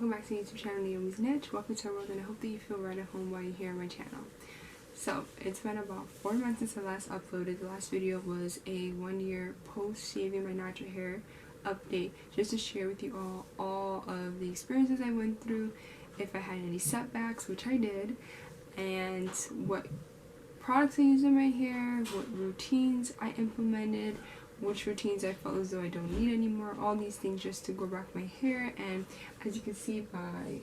welcome back to the YouTube channel Naomi's Niche. Welcome to our world, and I hope that you feel right at home while you're here on my channel. So, it's been about 4 months since I last uploaded. The last video was a 1-year post-shaving my natural hair update, just to share with you all of the experiences I went through, if I had any setbacks, which I did, and what products I used in my hair, what routines I implemented, which routines I felt as though I don't need anymore, all these things just to grow back my hair. And as you can see by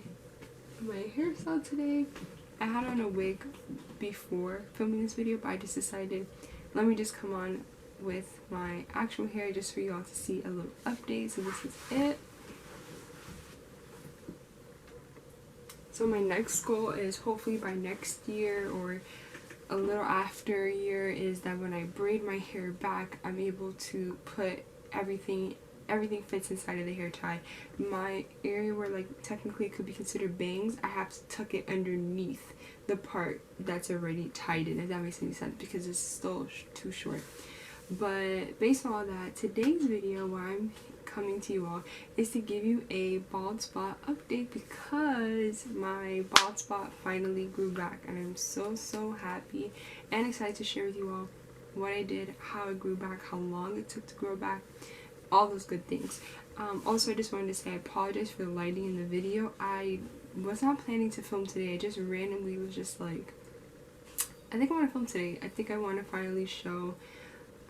my hairstyle today, I had on a wig before filming this video, but I just decided, let me just come on with my actual hair just for you all to see a little update. So this is it. So my next goal is hopefully by next year or a little after a year is that when I braid my hair back, I'm able to put everything fits inside of the hair tie. My area where like technically it could be considered bangs, I have to tuck it underneath the part that's already tied in, if that makes any sense, because it's still too short. But based on all that, today's video, why I'm coming to you all, is to give you a bald spot update, because my bald spot finally grew back, and I'm so happy and excited to share with you all what I did, how it grew back, how long it took to grow back, all those good things. Also, I just wanted to say I apologize for the lighting in the video. I was not planning to film today. I just randomly was just like, I think I want to film today. I think I want to finally show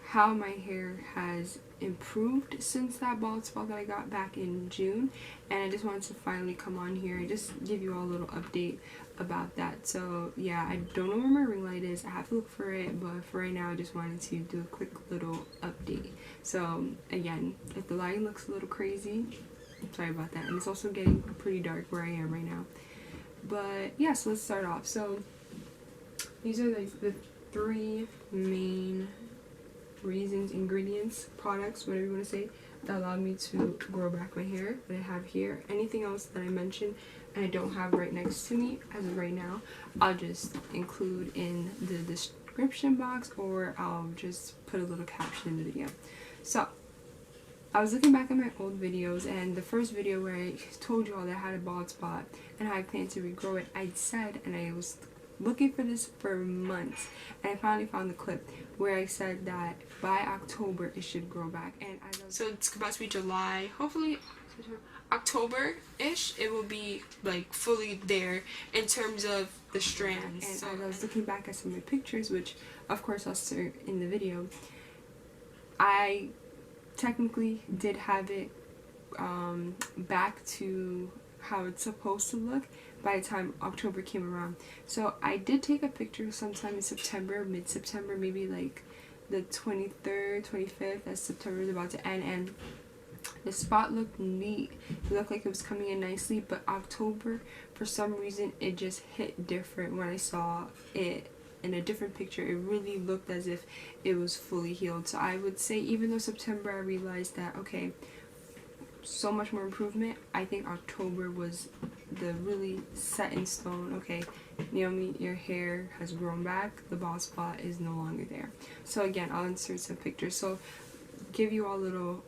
how my hair has improved since that bald spot that I got back in June, and I just wanted to finally come on here and just give you all a little update about that. So yeah, I don't know where my ring light is. I have to look for it, but for right now I just wanted to do a quick little update. So again, if the lighting looks a little crazy, I'm sorry about that. And it's also getting pretty dark where I am right now. But yeah, so let's start off. So these are like the 3 main reasons, ingredients, products, whatever you want to say, that allowed me to grow back my hair that I have here. Anything else that I mentioned and I don't have right next to me as of right now, I'll just include in the description box, or I'll just put a little caption in the video. So I was looking back at my old videos, and the first video where I told you all that I had a bald spot and how I planned to regrow it, I said, and I was looking for this for months, and I finally found the clip where I said that by October it should grow back. And so it's about to be July, hopefully October-ish, it will be like fully there in terms of the strands. And so as I was looking back at some of my pictures, which of course I'll insert in the video, I technically did have it back to how it's supposed to look by the time October came around. So I did take a picture sometime in September, mid-September, maybe like the 23rd, 25th, as September is about to end, and the spot looked neat. It looked like it was coming in nicely, but October, for some reason, it just hit different when I saw it in a different picture. It really looked as if it was fully healed. So I would say, even though September I realized that, okay, so much more improvement, I think October was the really set in stone, okay, Naomi, your hair has grown back, the bald spot is no longer there. So again, I'll insert some pictures. So give you all a little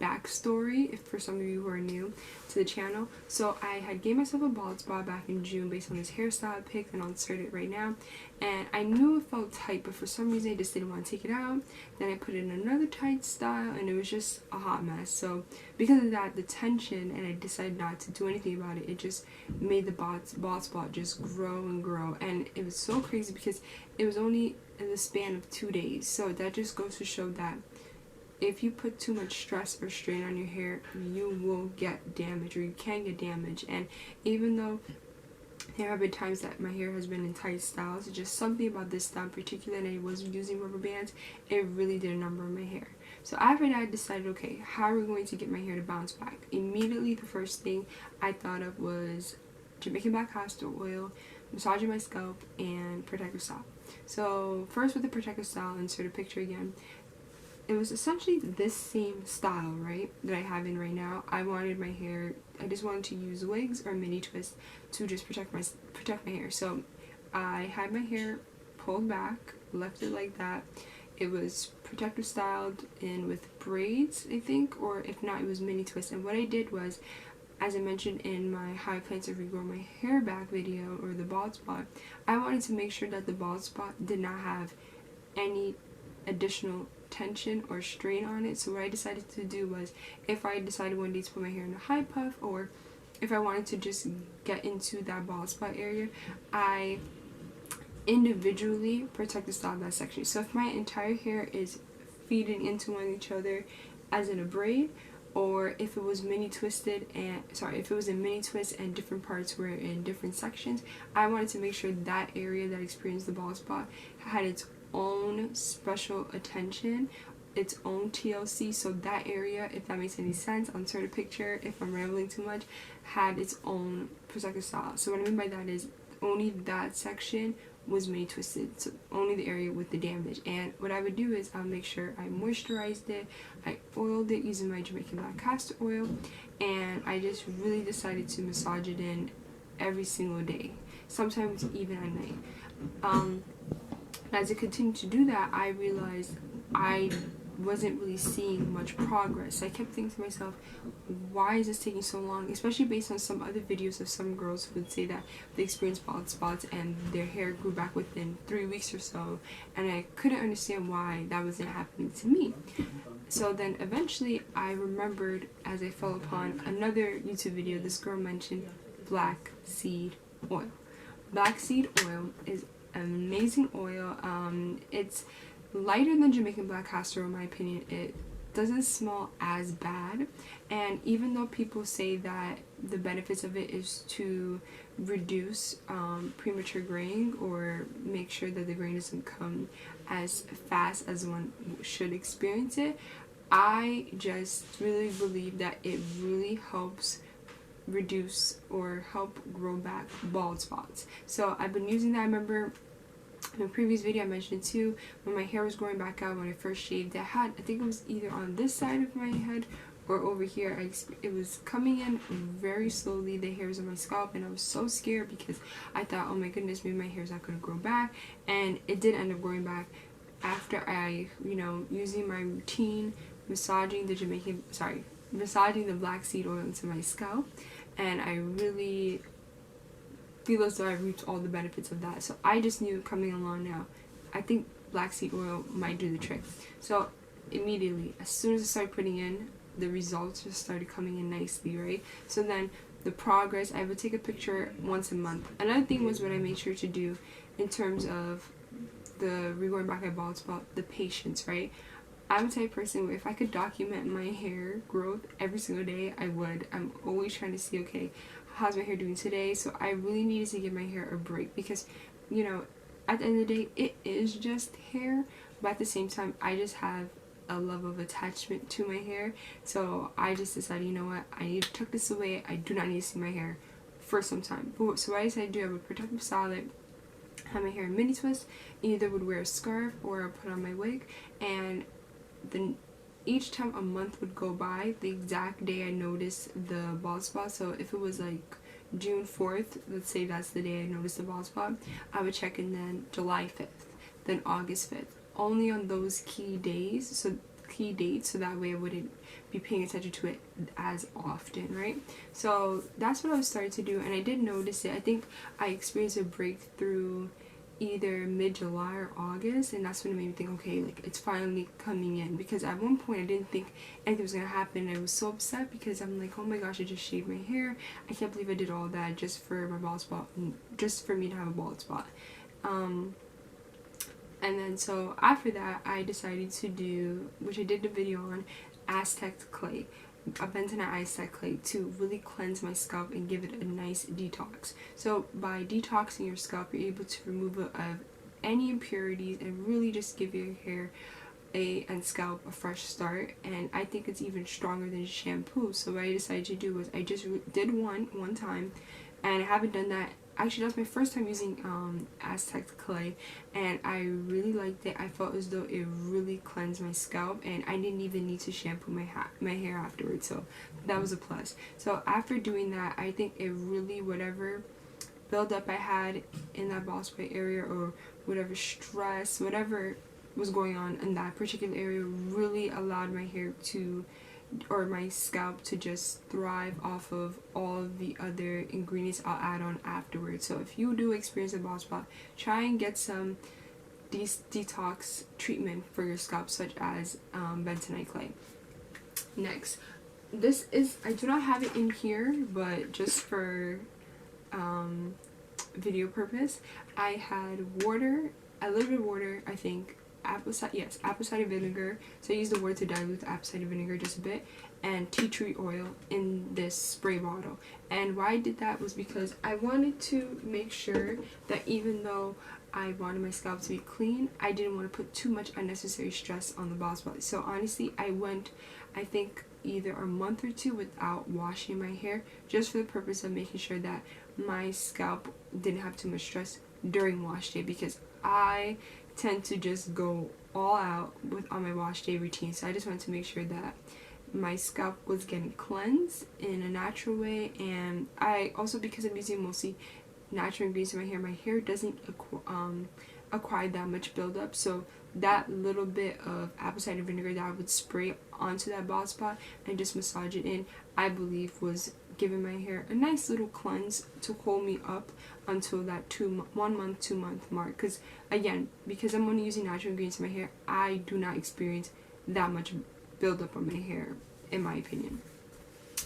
backstory if for some of you who are new to the channel. So I had gave myself a bald spot back in June based on this hairstyle I picked, and I'll insert it right now. And I knew it felt tight, but for some reason I just didn't want to take it out. Then I put it in another tight style, and it was just a hot mess. So because of that, the tension, and I decided not to do anything about it, it just made the bald spot just grow and grow. And it was so crazy because it was only in the span of 2 days. So that just goes to show that if you put too much stress or strain on your hair, you will get damage, or you can get damage. And even though there have been times that my hair has been in tight styles, it's just something about this style in particular, and I wasn't using rubber bands, it really did a number on my hair. So after that, I decided, okay, how are we going to get my hair to bounce back? Immediately, the first thing I thought of was Jamaican black castor oil, massaging my scalp, and protective style. So first, with the protective style, insert a picture again. It was essentially this same style, right, that I have in right now. I wanted my hair, I just wanted to use wigs or mini twists to just protect my hair. So I had my hair pulled back, left it like that. It was protective styled in with braids, I think, or if not, it was mini twists. And what I did was as I mentioned in my how I plan to regrow my hair back video, or the bald spot, I wanted to make sure that the bald spot did not have any additional tension or strain on it. So what I decided to do was, if I decided one day to put my hair in a high puff, or if I wanted to just get into that bald spot area, I individually protect the style of that section. So if my entire hair is feeding into one each other as in a braid, or if it was mini twisted and if it was a mini twist and different parts were in different sections, I wanted to make sure that area that experienced the bald spot had its own special attention, its own TLC. So that area, if that makes any sense, I'll insert a picture if I'm rambling too much, had its own protective style. So what I mean by that is only that section was mini twisted, so only the area with the damage. And what I would do is I'll make sure I moisturized it, I oiled it using my Jamaican black castor oil, and I just really decided to massage it in every single day, sometimes even at night. As I continued to do that, I realized I wasn't really seeing much progress. I kept thinking to myself, why is this taking so long? Especially based on some other videos of some girls who would say that they experienced bald spots and their hair grew back within 3 weeks or so, and I couldn't understand why that wasn't happening to me. So then eventually I remembered, as I fell upon another YouTube video, this girl mentioned black seed oil. Black seed oil is an amazing oil. It's lighter than Jamaican black castor oil, in my opinion. It doesn't smell as bad, and even though people say that the benefits of it is to reduce premature graying, or make sure that the graying doesn't come as fast as one should experience it, I just really believe that it really helps reduce or help grow back bald spots. So I've been using that. I remember in a previous video I mentioned too, when my hair was growing back out when I first shaved, I think it was either on this side of my head or over here. It was coming in very slowly, the hairs on my scalp, and I was so scared because I thought, oh my goodness, maybe my hair's not going to grow back. And it did end up growing back after I, using my routine, massaging the black seed oil into my scalp, and I really feel as though I reaped all the benefits of that. So I just knew coming along now, I think black seed oil might do the trick. So immediately, as soon as I started putting in, the results just started coming in nicely, right? So then the progress, I would take a picture once a month. Another thing was what I made sure to do in terms of the regrowing back my bald spot, the patience, right? I'm the type of person where if I could document my hair growth every single day, I would. I'm always trying to see, okay, how's my hair doing today? So I really needed to give my hair a break because, at the end of the day, it is just hair, but at the same time, I just have a love of attachment to my hair. So I just decided, you know what, I need to tuck this away. I do not need to see my hair for some time. So what I decided to do, I would protective style it, have my hair in mini twist, either would wear a scarf or I'll put on my wig, and then each time a month would go by, the exact day I noticed the bald spot. So if it was like June 4th, let's say that's the day I noticed the bald spot, I would check in then July 5th, then August 5th, only on those key days, so key dates, so that way I wouldn't be paying attention to it as often, right? So that's what I was starting to do, and I did notice it. I think I experienced a breakthrough either mid-July or August, and that's when it made me think, okay, like it's finally coming in, because at one point I didn't think anything was gonna happen. I was so upset because I'm like, oh my gosh, I just shaved my hair, I can't believe I did all that just for my bald spot, just for me to have a bald spot. And then so after that I decided to do, which I did the video on, Aztec Clay, a bentonite Aztec Clay, to really cleanse my scalp and give it a nice detox. So by detoxing your scalp, you're able to remove it of any impurities and really just give your hair and scalp a fresh start. And I think it's even stronger than shampoo. So what I decided to do was I just did one time, and I haven't done that. Actually, that was my first time using Aztec Clay, and I really liked it. I felt as though it really cleansed my scalp, and I didn't even need to shampoo my hair afterwards, so that was a plus. So after doing that, I think it really, whatever buildup I had in that bald spot area, or whatever stress, whatever was going on in that particular area, really allowed my hair to or my scalp to just thrive off of all the other ingredients I'll add on afterwards. So if you do experience a bald spot, try and get some detox treatment for your scalp, such as bentonite clay. Next, this is, I do not have it in here, but just for video purpose, I had water, a little bit of water, I think, apple cider vinegar. So I used the water to dilute the apple cider vinegar just a bit, and tea tree oil in this spray bottle. And why I did that was because I wanted to make sure that even though I wanted my scalp to be clean, I didn't want to put too much unnecessary stress on the bald spot. So honestly, I went, I think, either a month or two without washing my hair, just for the purpose of making sure that my scalp didn't have too much stress during wash day, because I tend to just go all out on my wash day routine. So I just wanted to make sure that my scalp was getting cleansed in a natural way. And I also, because I'm using mostly natural ingredients in my hair doesn't acquire that much buildup. So that little bit of apple cider vinegar that I would spray onto that bald spot and just massage it in, I believe was giving my hair a nice little cleanse to hold me up until that 1 month, 2 month mark. Because again, because I'm only using natural ingredients in my hair, I do not experience that much buildup on my hair, in my opinion.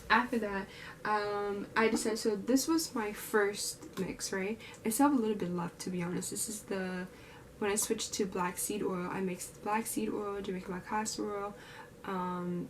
After that, I decided, so this was my first mix, right? I still have a little bit left, to be honest. This is when I switched to black seed oil, I mixed black seed oil, Jamaican black castor oil,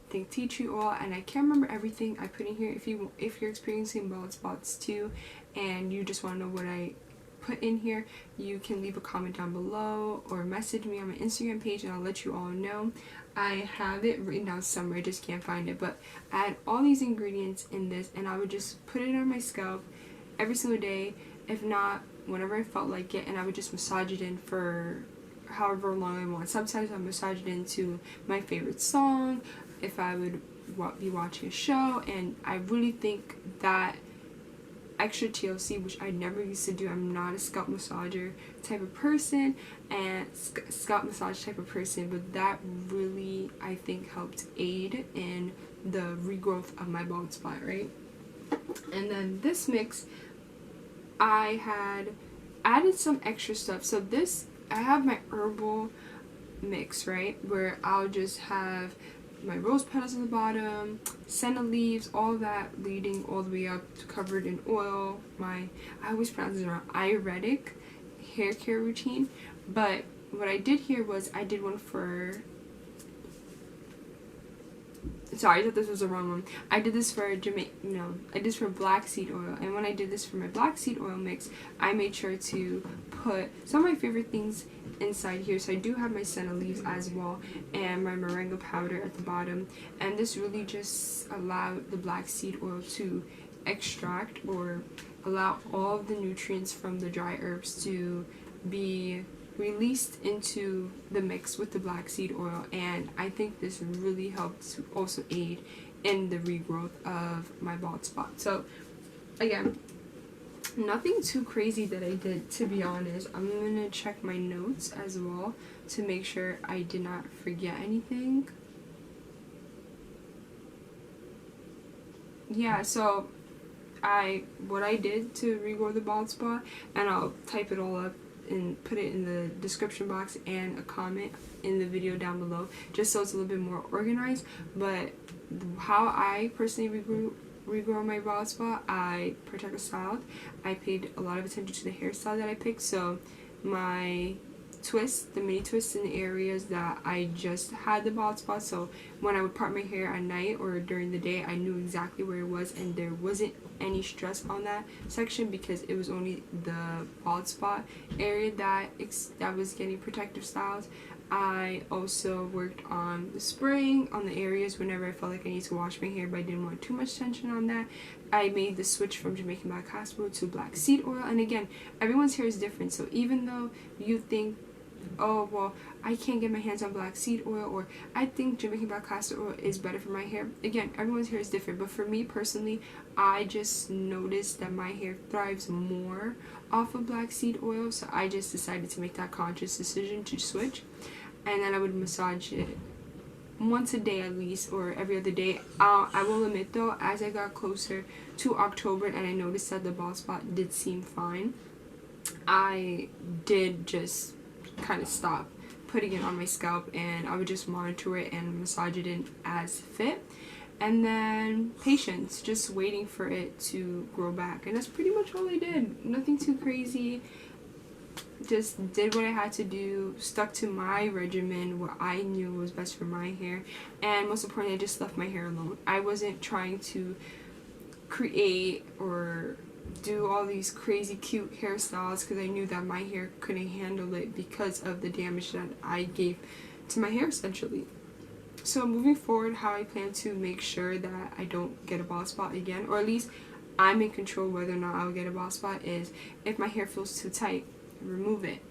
think tea tree oil, and I can't remember everything I put in here. If you're experiencing bald spots too, and you just want to know what I put in here, you can leave a comment down below or message me on my Instagram page and I'll let you all know. I have it written down somewhere, I just can't find it, but I had all these ingredients in this, and I would just put it on my scalp every single day, if not whenever I felt like it, and I would just massage it in for however long I want. Sometimes I massage it into my favorite song, if I would be watching a show. And I really think that extra TLC, which I never used to do, I'm not a scalp massager type of person and scalp massage type of person, but that really, I think, helped aid in the regrowth of my bald spot, right? And then this mix, I had added some extra stuff. So this, I have my herbal mix, right, where I'll just have my rose petals on the bottom, senna leaves, all that leading all the way up to covered in oil. I always pronounce it wrong, Ayurvedic hair care routine. But what I did here was I did one for, sorry, I thought this was the wrong one. I did this for I did this for black seed oil. And when I did this for my black seed oil mix, I made sure to put some of my favorite things inside here. So I do have my senna leaves as well, and my moringa powder at the bottom. And this really just allowed the black seed oil to extract or allow all of the nutrients from the dry herbs to be released into the mix with the black seed oil. And I think this really helped to also aid in the regrowth of my bald spot. So again, nothing too crazy that I did, to be honest. I'm gonna check my notes as well to make sure I did not forget anything. Yeah, so what I did to regrow the bald spot, and I'll type it all up and put it in the description box and a comment in the video down below, just so it's a little bit more organized. But how I personally regrow my bald spot, I protect the style. I paid a lot of attention to the hairstyle that I picked. So my twists, the mini twists in the areas that I just had the bald spot, so when I would part my hair at night or during the day, I knew exactly where it was, and there wasn't any stress on that section because it was only the bald spot area that was getting protective styles. I also worked on the spraying on the areas whenever I felt like I need to wash my hair, but I didn't want too much tension on that. I made the switch from Jamaican black castor oil to black seed oil. And again, everyone's hair is different, so even though you think, oh well, I can't get my hands on black seed oil, or I think Jamaican black castor oil is better for my hair, again, everyone's hair is different. But for me personally, I just noticed that my hair thrives more off of black seed oil, so I just decided to make that conscious decision to switch. And then I would massage it once a day at least, or every other day. I will admit though, as I got closer to October and I noticed that the bald spot did seem fine, I did just kind of stop putting it on my scalp, and I would just monitor it and massage it in as fit. And then patience, just waiting for it to grow back. And that's pretty much all I did. Nothing too crazy. Just did what I had to do, stuck to my regimen, what I knew was best for my hair, and most importantly, I just left my hair alone. I wasn't trying to create or do all these crazy cute hairstyles because I knew that my hair couldn't handle it because of the damage that I gave to my hair essentially. So moving forward, how I plan to make sure that I don't get a bald spot again, or at least I'm in control whether or not I'll get a bald spot, is if my hair feels too tight, remove it.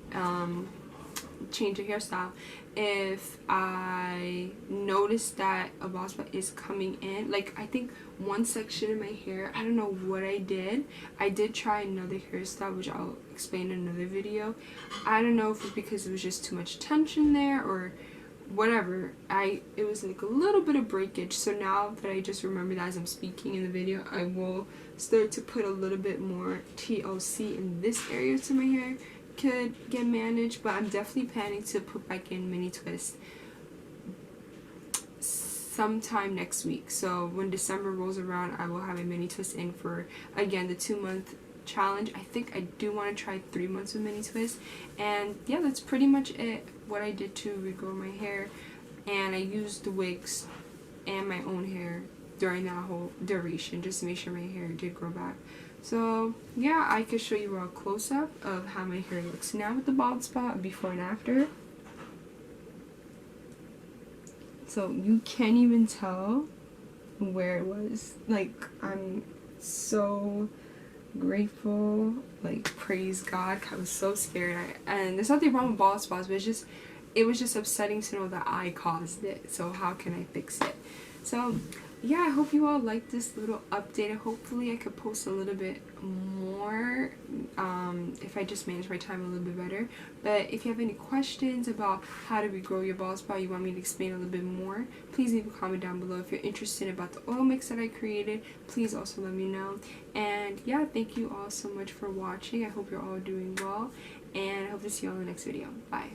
Change the hairstyle. If I notice that a bald spot is coming in, like I think one section of my hair, I don't know what I did try another hairstyle, which I'll explain in another video. I don't know if it's because it was just too much tension there or whatever. It was like a little bit of breakage. So now that I just remembered as I'm speaking in the video, I will start to put a little bit more TLC in this area so my hair could get managed. But I'm definitely planning to put back in mini twist sometime next week. So when December rolls around, I will have a mini twist in for, again, the 2-month challenge. I think I do want to try 3 months with mini twist. And yeah, that's pretty much it, what I did to regrow my hair. And I used the wigs and my own hair during that whole duration just to make sure my hair did grow back. So yeah, I could show you a close-up of how my hair looks now with the bald spot, before and after. So you can't even tell where it was. Like, I'm so grateful, like, praise God. I was so scared. And there's nothing wrong with bald spots, but it was just upsetting to know that I caused it. So how can I fix it? So yeah, I hope you all liked this little update. Hopefully I could post a little bit more if I just manage my time a little bit better. But if you have any questions about how to regrow your bald spot, you want me to explain a little bit more, please leave a comment down below. If you're interested about the oil mix that I created, please also let me know. And yeah, thank you all so much for watching. I hope you're all doing well, and I hope to see you all in the next video. Bye.